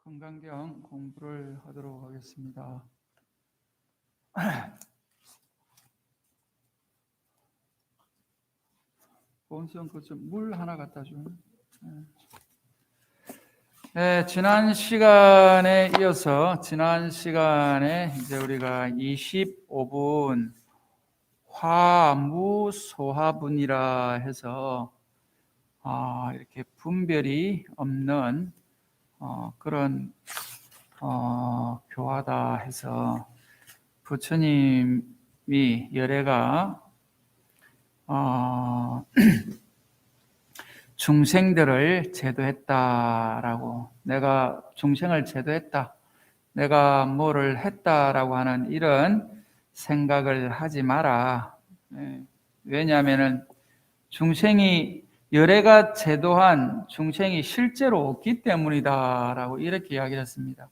건강경 공부를 하도록 하겠습니다. 본성 물 하나 갖다 줘. 네, 지난 시간에 이어서 지난 시간에 이제 우리가 25분 화무소화분이라 해서 이렇게 분별이 없는 그런 교화다 해서 부처님이 열애가 중생들을 제도했다라고, 내가 중생을 제도했다, 내가 뭐를 했다라고 하는 이런 생각을 하지 마라. 왜냐하면은 중생이 열애가 제도한 중생이 실제로 없기 때문이다라고 이렇게 이야기를 했습니다.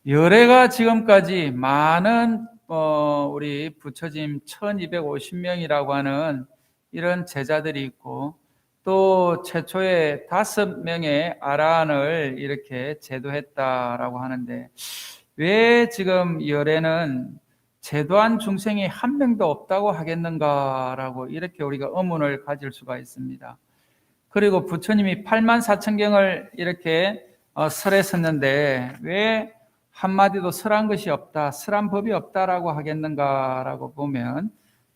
열애가 지금까지 많은 우리 부처님 1250명이라고 하는 이런 제자들이 있고, 또 최초에 5명의 아라한을 이렇게 제도했다라고 하는데, 왜 지금 열애는 제도한 중생이 한 명도 없다고 하겠는가라고 이렇게 우리가 의문을 가질 수가 있습니다. 그리고 부처님이 84,000경을 이렇게 설에 썼는데 왜 한마디도 설한 것이 없다, 설한 법이 없다라고 하겠는가라고 보면,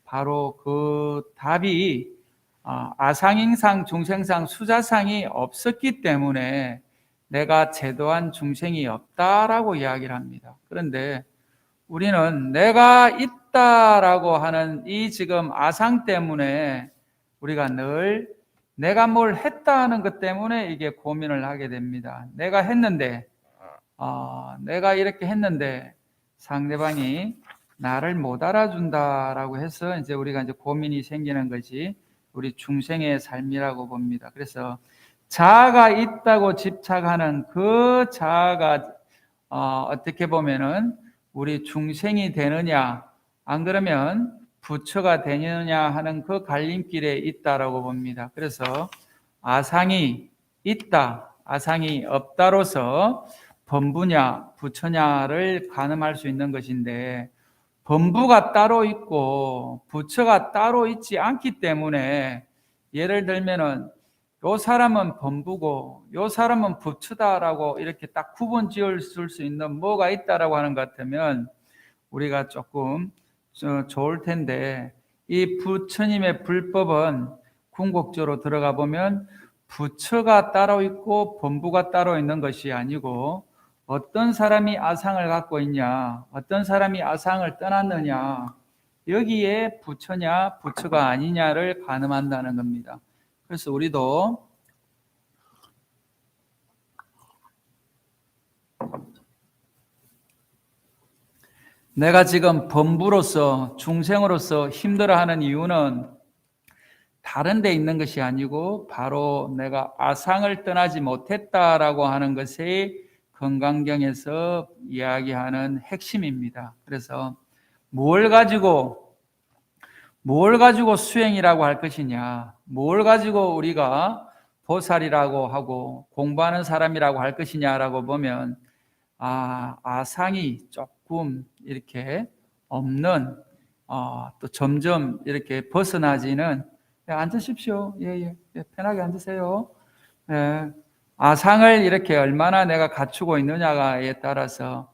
바로 그 답이 아상잉상 중생상 수자상이 없었기 때문에 내가 제도한 중생이 없다라고 이야기를 합니다. 그런데 우리는 내가 있다라고 하는 이 지금 아상 때문에 우리가 늘 내가 뭘 했다는 것 때문에 이게 고민을 하게 됩니다. 내가 했는데 내가 이렇게 했는데 상대방이 나를 못 알아준다라고 해서 이제 우리가 이제 고민이 생기는 것이 우리 중생의 삶이라고 봅니다. 그래서 자아가 있다고 집착하는 그 자아가 어떻게 보면은 우리 중생이 되느냐, 안 그러면 부처가 되느냐 하는 그 갈림길에 있다라고 봅니다. 그래서 아상이 있다, 아상이 없다로서 범부냐, 부처냐를 가늠할 수 있는 것인데, 범부가 따로 있고 부처가 따로 있지 않기 때문에, 예를 들면은 요 사람은 범부고 요 사람은 부처다라고 이렇게 딱 구분 지을 수 있는 뭐가 있다라고 하는 것 같으면 우리가 조금 좋을 텐데, 이 부처님의 불법은 궁극적으로 들어가 보면 부처가 따로 있고 범부가 따로 있는 것이 아니고, 어떤 사람이 아상을 갖고 있냐, 어떤 사람이 아상을 떠났느냐, 여기에 부처냐 부처가 아니냐를 가늠한다는 겁니다. 그래서 우리도 내가 지금 범부로서 중생으로서 힘들어하는 이유는 다른 데 있는 것이 아니고 바로 내가 아상을 떠나지 못했다라고 하는 것이 건강경에서 이야기하는 핵심입니다. 그래서 뭘 가지고 수행이라고 할 것이냐, 뭘 가지고 우리가 보살이라고 하고 공부하는 사람이라고 할 것이냐라고 보면, 아상이 조금 이렇게 없는, 또 점점 이렇게 벗어나지는, 앉으십시오. 예, 편하게 앉으세요. 아상을 이렇게 얼마나 내가 갖추고 있느냐에 따라서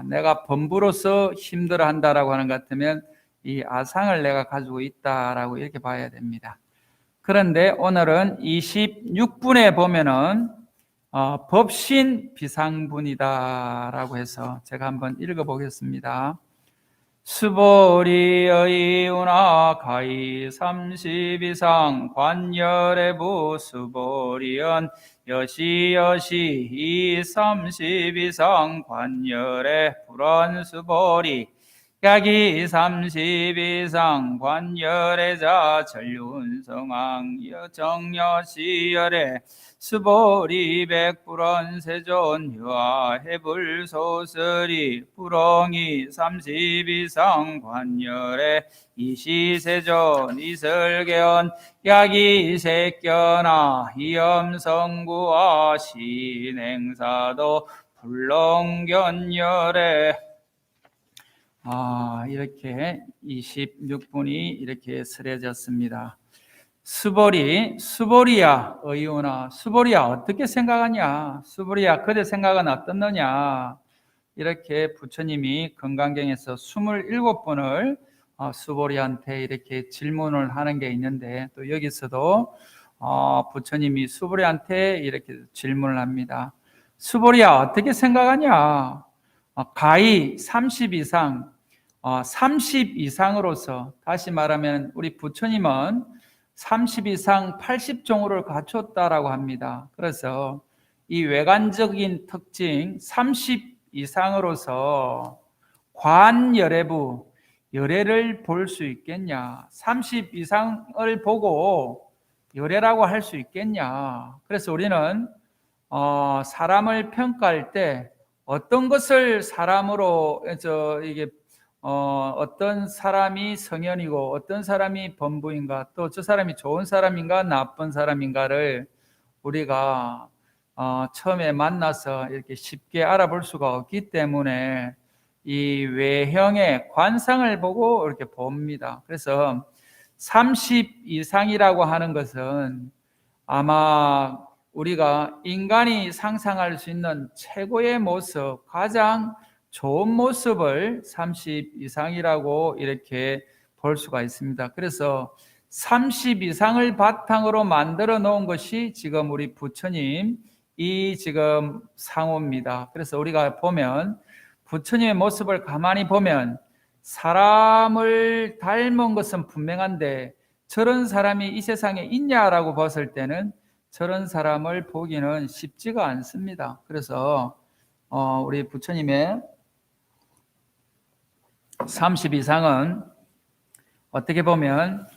내가 범부로서 힘들어 한다라고 하는 것 같으면 이 아상을 내가 가지고 있다라고 이렇게 봐야 됩니다. 그런데 오늘은 26분에 보면은 법신 비상분이다라고 해서 제가 한번 읽어보겠습니다. 수보리의 운하 가히 30 이상 관열애부 수보리연 여시여시 이 30 이상 관열애 불언 수보리 야기 30이상 관열애자 전륜성왕 정여시열에 수보리 백불원 세존 여해불소설이 불엉이 30이상 관열에 이시세존 이설계원 야기 색견아 이염성구와 신행사도 불렁견열에 이렇게 26분이 이렇게 쓰려졌습니다. 수보리야 의원아, 수보리야 어떻게 생각하냐? 수보리야 그대 생각은 어떻느냐? 이렇게 부처님이 건강경에서 27번을 수보리한테 이렇게 질문을 하는 게 있는데, 또 여기서도 부처님이 수보리한테 이렇게 질문을 합니다. 수보리야 어떻게 생각하냐? 가히 30 이상 30 이상으로서, 다시 말하면 우리 부처님은 30 이상 80종호를 갖췄다라고 합니다. 그래서 이 외관적인 특징 30 이상으로서 관열애부, 열애를 볼 수 있겠냐? 30 이상을 보고 열애라고 할 수 있겠냐? 그래서 우리는 사람을 평가할 때 어떤 것을 사람으로 이게 어떤 사람이 성현이고 어떤 사람이 범부인가, 또 저 사람이 좋은 사람인가 나쁜 사람인가를 우리가 처음에 만나서 이렇게 쉽게 알아볼 수가 없기 때문에 이 외형의 관상을 보고 이렇게 봅니다. 그래서 30 이상이라고 하는 것은 아마 우리가 인간이 상상할 수 있는 최고의 모습, 가장 좋은 모습을 30 이상이라고 이렇게 볼 수가 있습니다. 그래서 30 이상을 바탕으로 만들어 놓은 것이 지금 우리 부처님 이 지금 상호입니다. 그래서 우리가 보면 부처님의 모습을 가만히 보면 사람을 닮은 것은 분명한데 저런 사람이 이 세상에 있냐라고 봤을 때는 저런 사람을 보기는 쉽지가 않습니다. 그래서 우리 부처님의 30 이상은 어떻게 보면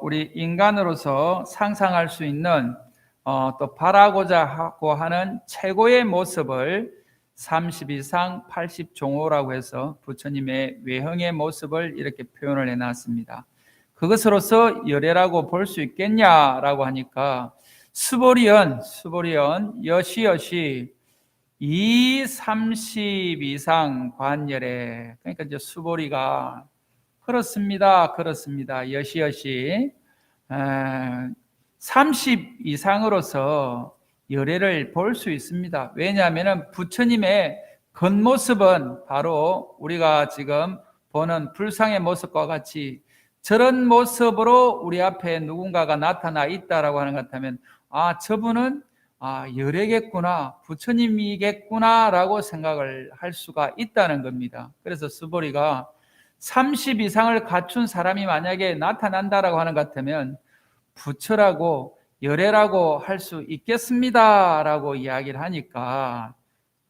우리 인간으로서 상상할 수 있는 또 바라고자 하고 하는 최고의 모습을 30 이상 80종호라고 해서 부처님의 외형의 모습을 이렇게 표현을 해놨습니다. 그것으로서 열애라고 볼 수 있겠냐라고 하니까 수보리연 여시여시 이 30 이상 관열에, 그러니까 이제 수보리가 그렇습니다. 여시여시 30 이상으로서 열애를 볼 수 있습니다. 왜냐하면 부처님의 겉모습은 바로 우리가 지금 보는 불상의 모습과 같이 저런 모습으로 우리 앞에 누군가가 나타나 있다라고 하는 것 같으면 저분은 열애겠구나, 부처님이겠구나라고 생각을 할 수가 있다는 겁니다. 그래서 수보리가 30 이상을 갖춘 사람이 만약에 나타난다라고 하는 것 같으면 부처라고 열애라고 할 수 있겠습니다라고 이야기를 하니까,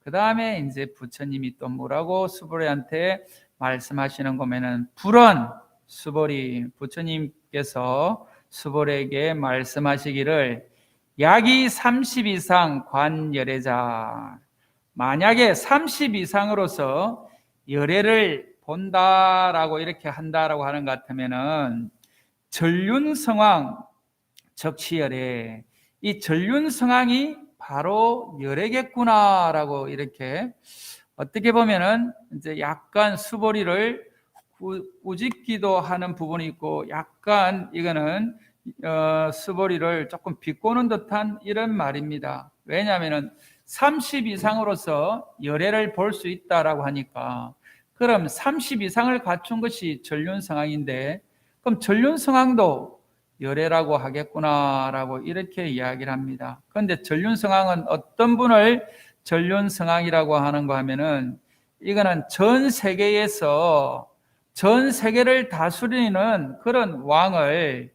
그 다음에 이제 부처님이 또 뭐라고 수보리한테 말씀하시는 거면은 불언, 수보리 부처님께서 수보리에게 말씀하시기를 약이 30 이상 관열애자, 만약에 30 이상으로서 열애를 본다라고 이렇게 한다라고 하는 것 같으면은 전륜성왕 적시열애, 이 전륜성왕이 바로 열애겠구나라고 이렇게 어떻게 보면은 이제 약간 수보리를 꾸짖기도 하는 부분이 있고, 약간 이거는 수보리를 조금 비꼬는 듯한 이런 말입니다. 왜냐하면은 30 이상으로서 열애를 볼 수 있다라고 하니까, 그럼 30 이상을 갖춘 것이 전륜성왕인데 그럼 전륜성왕도 열애라고 하겠구나라고 이렇게 이야기를 합니다. 그런데 전륜성왕은 어떤 분을 전륜성왕이라고 하는가 하면은, 이거는 전 세계에서 전 세계를 다스리는 그런 왕을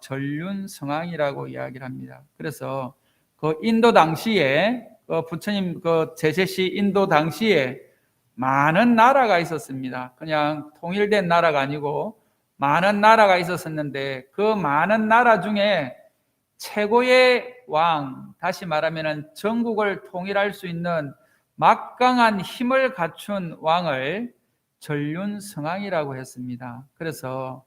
전륜성왕이라고 이야기를 합니다. 그래서 그 인도 당시에 부처님 그 제세시 인도 당시에 많은 나라가 있었습니다. 그냥 통일된 나라가 아니고 많은 나라가 있었었는데 그 많은 나라 중에 최고의 왕, 다시 말하면 전국을 통일할 수 있는 막강한 힘을 갖춘 왕을 전륜성왕이라고 했습니다. 그래서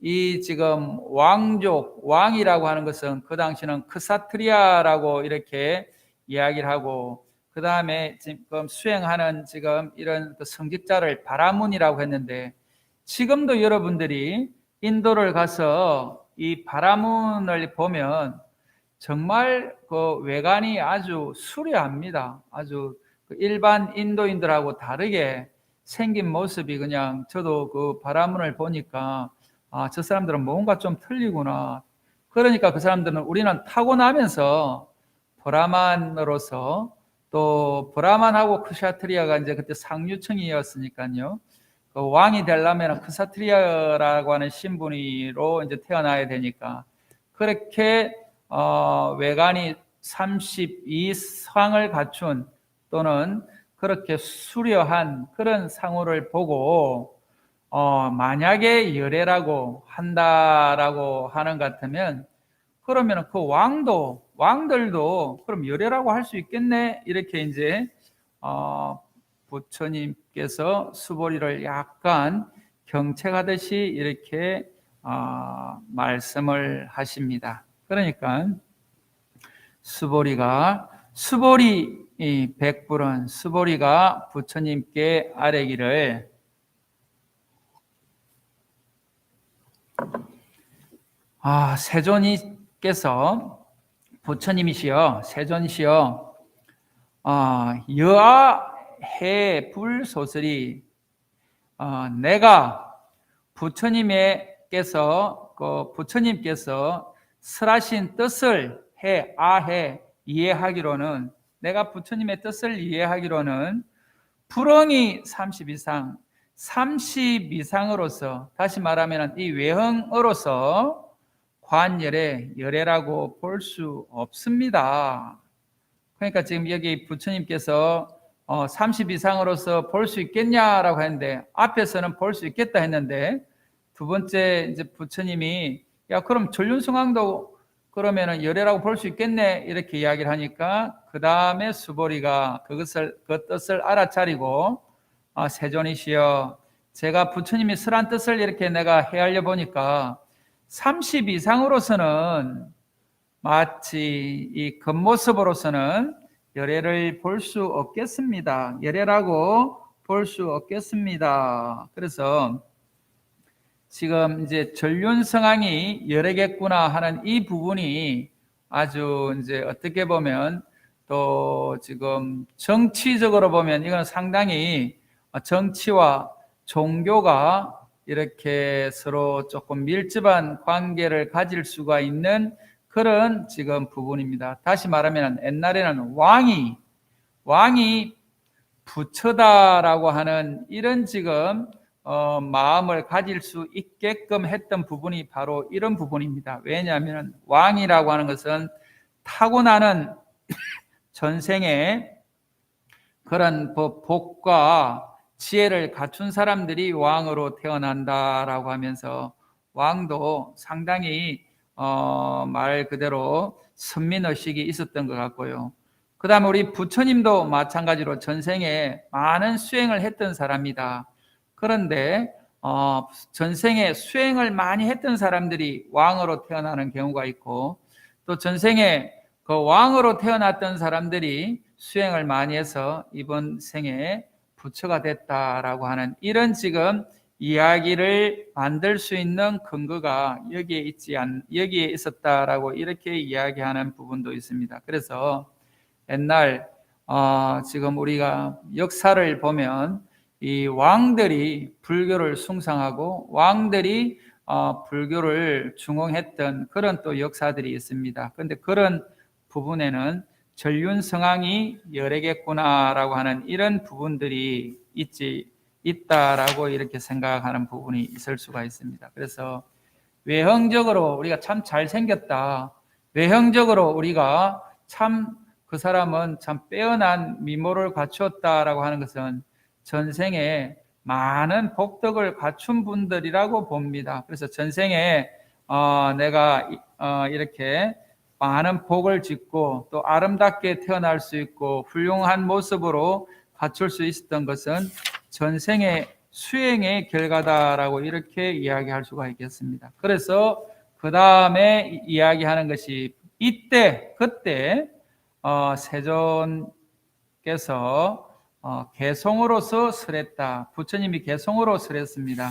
이 지금 왕족, 왕이라고 하는 것은 그 당시는 크사트리아라고 이렇게 이야기를 하고, 그 다음에 지금 수행하는 지금 이런 성직자를 바라문이라고 했는데, 지금도 여러분들이 인도를 가서 이 바라문을 보면 정말 그 외관이 아주 수려합니다. 아주 일반 인도인들하고 다르게 생긴 모습이, 그냥 저도 그 바라문을 보니까 저 사람들은 뭔가 좀 틀리구나. 그러니까 그 사람들은, 우리는 타고나면서 브라만으로서, 또 브라만하고 크샤트리아가 이제 그때 상류층이었으니까요. 그 왕이 되려면 크사트리아라고 하는 신분으로 이제 태어나야 되니까, 그렇게 외관이 32상을 갖춘, 또는 그렇게 수려한 그런 상호를 보고 만약에 열애라고 한다라고 하는 것 같으면, 그러면 그 왕들도 그럼 열애라고 할 수 있겠네, 이렇게 이제 부처님께서 수보리를 약간 경책하듯이 이렇게 말씀을 하십니다. 그러니까 수보리 백불은 수보리가 부처님께 아뢰기를, 세존이께서, 부처님이시여, 세존이시여, 여아해 불소설이, 내가 부처님께서 설하신 뜻을 이해하기로는, 내가 부처님의 뜻을 이해하기로는 불응이 32상으로서, 다시 말하면 이 외형으로서 열애라고 볼 수 없습니다. 그러니까 지금 여기 부처님께서 32상으로서 볼 수 있겠냐라고 했는데, 앞에서는 볼 수 있겠다 했는데, 두 번째 이제 부처님이 그럼 전륜성왕도 그러면은 열애라고 볼 수 있겠네, 이렇게 이야기를 하니까, 그 다음에 수보리가 그 뜻을 알아차리고, 세존이시여, 제가 부처님이 설한 뜻을 이렇게 내가 헤아려 보니까 32상으로서는 마치 이 겉모습으로서는 열애를 볼 수 없겠습니다. 열애라고 볼 수 없겠습니다. 그래서 지금 이제 전륜성왕이 열애겠구나 하는 이 부분이 아주 이제 어떻게 보면, 또 지금 정치적으로 보면 이건 상당히 정치와 종교가 이렇게 서로 조금 밀접한 관계를 가질 수가 있는 그런 지금 부분입니다. 다시 말하면 옛날에는 왕이 부처다라고 하는 이런 지금 마음을 가질 수 있게끔 했던 부분이 바로 이런 부분입니다. 왜냐하면 왕이라고 하는 것은 타고나는 전생에 그런 복과 지혜를 갖춘 사람들이 왕으로 태어난다라고 하면서, 왕도 상당히 말 그대로 선민의식이 있었던 것 같고요. 그 다음에 우리 부처님도 마찬가지로 전생에 많은 수행을 했던 사람이다. 그런데 전생에 수행을 많이 했던 사람들이 왕으로 태어나는 경우가 있고, 또 전생에 그 왕으로 태어났던 사람들이 수행을 많이 해서 이번 생에 부처가 됐다라고 하는 이런 지금 이야기를 만들 수 있는 근거가 여기에 있었다라고 이렇게 이야기하는 부분도 있습니다. 그래서 옛날 지금 우리가 역사를 보면 이 왕들이 불교를 숭상하고 왕들이 불교를 중흥했던 그런 또 역사들이 있습니다. 그런데 그런 부분에는 전륜성왕이 열애겠구나라고 하는 이런 부분들이 있다라고 이렇게 생각하는 부분이 있을 수가 있습니다. 그래서 외형적으로 우리가 참 잘생겼다, 외형적으로 우리가 참 그 사람은 참 빼어난 미모를 갖추었다라고 하는 것은 전생에 많은 복덕을 갖춘 분들이라고 봅니다. 그래서 전생에 내가 이렇게 많은 복을 짓고 또 아름답게 태어날 수 있고 훌륭한 모습으로 갖출 수 있었던 것은 전생의 수행의 결과다라고 이렇게 이야기할 수가 있겠습니다. 그래서 그 다음에 이야기하는 것이 그때 세존께서 개송으로서 설했다. 부처님이 개송으로 설했습니다.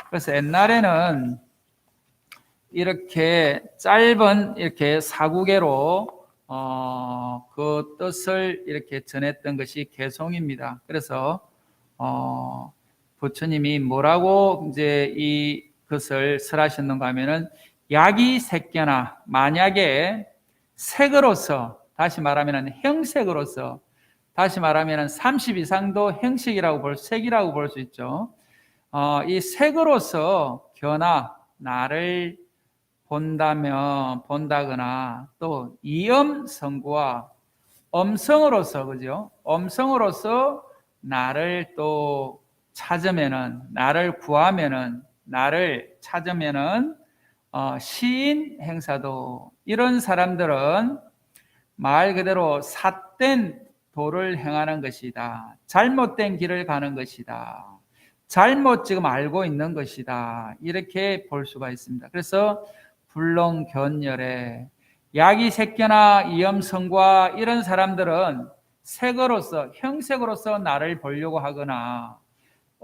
그래서 옛날에는 이렇게 짧은 이렇게 사구계로 그 뜻을 이렇게 전했던 것이 개송입니다. 그래서 부처님이 뭐라고 이제 이것을 설하셨는가 하면은 약이 새겨나 만약에 색으로서 다시 말하면 형색으로서 다시 말하면 30 이상도 형식이라고 색이라고 볼 수 있죠. 이 색으로서 견나 나를 본다거나 또 이음성구와 음성으로서 그죠? 음성으로서 나를 또 찾으면은 나를 구하면은 나를 찾으면은 시인 행사도 이런 사람들은 말 그대로 삿된 도를 행하는 것이다. 잘못된 길을 가는 것이다. 잘못 지금 알고 있는 것이다. 이렇게 볼 수가 있습니다. 그래서 불렁견열에 약이 새겨나 이염성과 이런 사람들은 색으로서 형색으로서 나를 보려고 하거나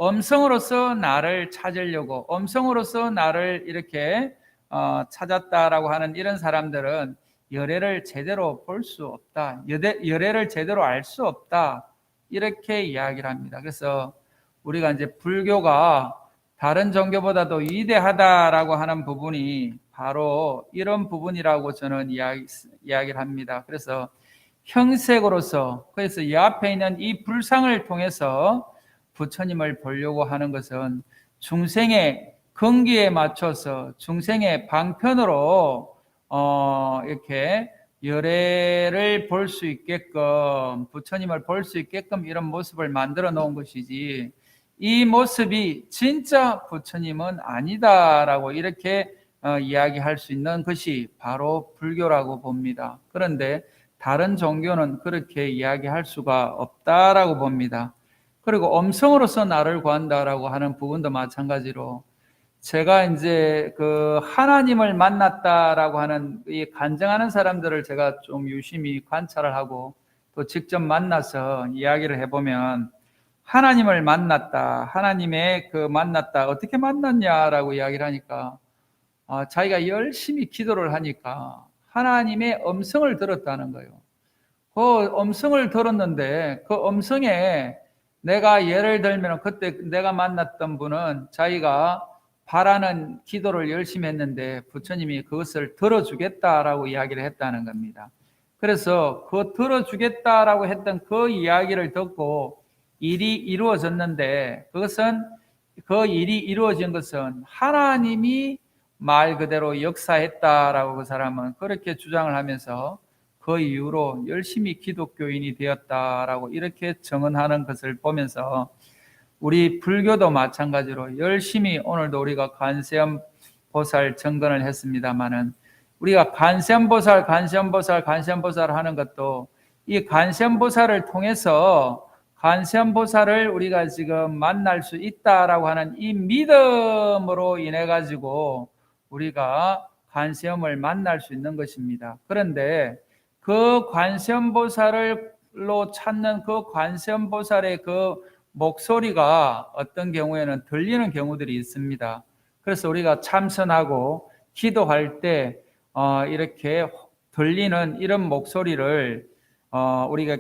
음성으로서 나를 찾으려고 음성으로서 나를 이렇게 찾았다라고 하는 이런 사람들은 열애를 제대로 볼 수 없다. 열애를 제대로 알 수 없다. 이렇게 이야기를 합니다. 그래서 우리가 이제 불교가 다른 종교보다도 위대하다라고 하는 부분이 바로 이런 부분이라고 저는 이야기를 합니다. 그래서 형색으로서 그래서 이 앞에 있는 이 불상을 통해서 부처님을 보려고 하는 것은 중생의 근기에 맞춰서 중생의 방편으로 이렇게 열애를 볼 수 있게끔 부처님을 볼 수 있게끔 이런 모습을 만들어 놓은 것이지 이 모습이 진짜 부처님은 아니다라고 이렇게 이야기할 수 있는 것이 바로 불교라고 봅니다. 그런데 다른 종교는 그렇게 이야기할 수가 없다라고 봅니다. 그리고 음성으로서 나를 구한다라고 하는 부분도 마찬가지로 제가 이제 그 하나님을 만났다라고 하는 이 간증하는 사람들을 제가 좀 유심히 관찰을 하고 또 직접 만나서 이야기를 해보면 하나님을 만났다, 하나님의 그 만났다, 어떻게 만났냐라고 이야기를 하니까 자기가 열심히 기도를 하니까 하나님의 음성을 들었다는 거예요. 그 음성을 들었는데 그 음성에 내가 예를 들면 그때 내가 만났던 분은 자기가 바라는 기도를 열심히 했는데 부처님이 그것을 들어주겠다라고 이야기를 했다는 겁니다. 그래서 그 들어주겠다라고 했던 그 이야기를 듣고 일이 이루어졌는데 그것은 그 일이 이루어진 것은 하나님이 말 그대로 역사했다라고 그 사람은 그렇게 주장을 하면서 그 이후로 열심히 기독교인이 되었다라고 이렇게 정언하는 것을 보면서 우리 불교도 마찬가지로 열심히 오늘도 우리가 관세음 보살 정건을 했습니다마는 우리가 관세음 보살 하는 것도 이 관세음 보살을 통해서 관세음 보살을 우리가 지금 만날 수 있다라고 하는 이 믿음으로 인해 가지고 우리가 관세음을 만날 수 있는 것입니다. 그런데 그 관세음보살로 찾는 그 관세음보살의 그 목소리가 어떤 경우에는 들리는 경우들이 있습니다. 그래서 우리가 참선하고 기도할 때 이렇게 들리는 이런 목소리를 우리가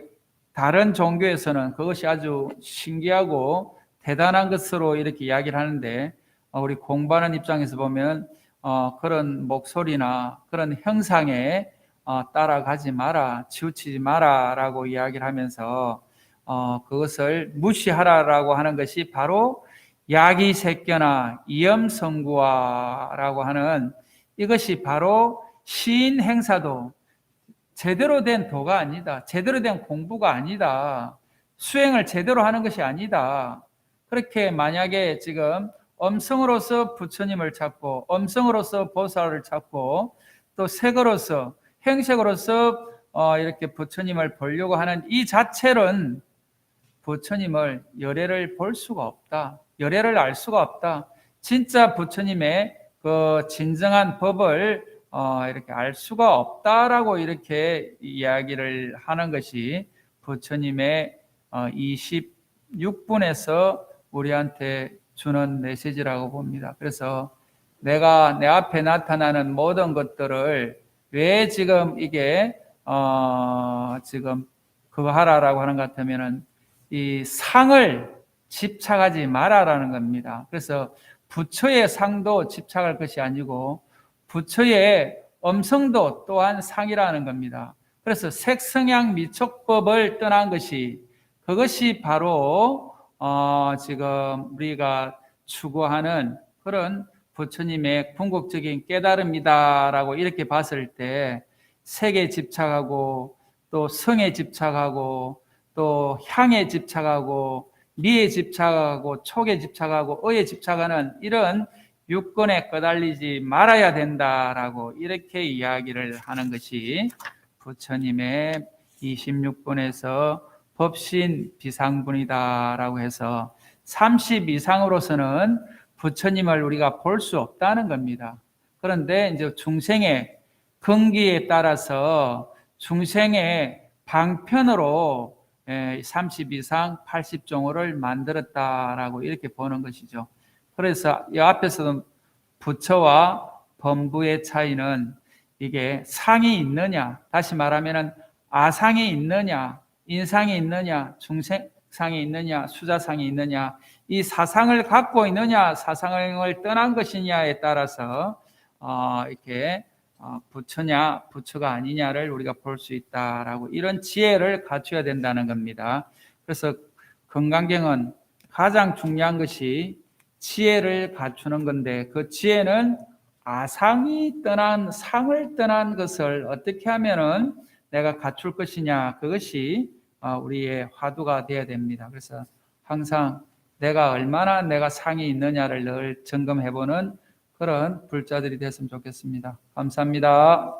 다른 종교에서는 그것이 아주 신기하고 대단한 것으로 이렇게 이야기를 하는데 우리 공부하는 입장에서 보면 그런 목소리나 그런 형상에 따라가지 마라, 치우치지 마라라고 이야기를 하면서 그것을 무시하라라고 하는 것이 바로 약이 새겨나 이염성구화라고 하는 이것이 바로 시인 행사도 제대로 된 도가 아니다. 제대로 된 공부가 아니다. 수행을 제대로 하는 것이 아니다. 그렇게 만약에 지금 엄성으로서 부처님을 찾고 엄성으로서 보살을 찾고 또 색으로서 행색으로서 이렇게 부처님을 보려고 하는 이 자체는 부처님을 열애를 볼 수가 없다. 열애를 알 수가 없다. 진짜 부처님의 그 진정한 법을 이렇게 알 수가 없다라고 이렇게 이야기를 하는 것이 부처님의 26분에서 우리한테 주는 메시지라고 봅니다. 그래서 내가 내 앞에 나타나는 모든 것들을 왜 지금 이게 지금 그거 하라라고 하는 것 같으면은 이 상을 집착하지 마라라는 겁니다. 그래서 부처의 상도 집착할 것이 아니고 부처의 엄성도 또한 상이라는 겁니다. 그래서 색성향 미촉법을 떠난 것이 그것이 바로 지금 우리가 추구하는 그런 부처님의 궁극적인 깨달음이다라고 이렇게 봤을 때 색에 집착하고 또 성에 집착하고 또 향에 집착하고 미에 집착하고 촉에 집착하고 의에 집착하는 이런 육건에 꺼달리지 말아야 된다라고 이렇게 이야기를 하는 것이 부처님의 26분에서 법신 비상분이다라고 해서 30 이상으로서는 부처님을 우리가 볼 수 없다는 겁니다. 그런데 이제 중생의 근기에 따라서 중생의 방편으로 30 이상 80종호를 만들었다라고 이렇게 보는 것이죠. 그래서 이 앞에서도 부처와 범부의 차이는 이게 상이 있느냐, 다시 말하면은 아상이 있느냐, 인상이 있느냐, 중생상이 있느냐, 수자상이 있느냐, 이 사상을 갖고 있느냐, 사상을 떠난 것이냐에 따라서 이렇게 부처냐, 부처가 아니냐를 우리가 볼 수 있다라고 이런 지혜를 갖춰야 된다는 겁니다. 그래서 건강경은 가장 중요한 것이 지혜를 갖추는 건데 그 지혜는 아상이 떠난 상을 떠난 것을 어떻게 하면은 내가 갖출 것이냐 그것이 우리의 화두가 되어야 됩니다. 그래서 항상 내가 얼마나 내가 상이 있느냐를 늘 점검해보는 그런 불자들이 됐으면 좋겠습니다. 감사합니다.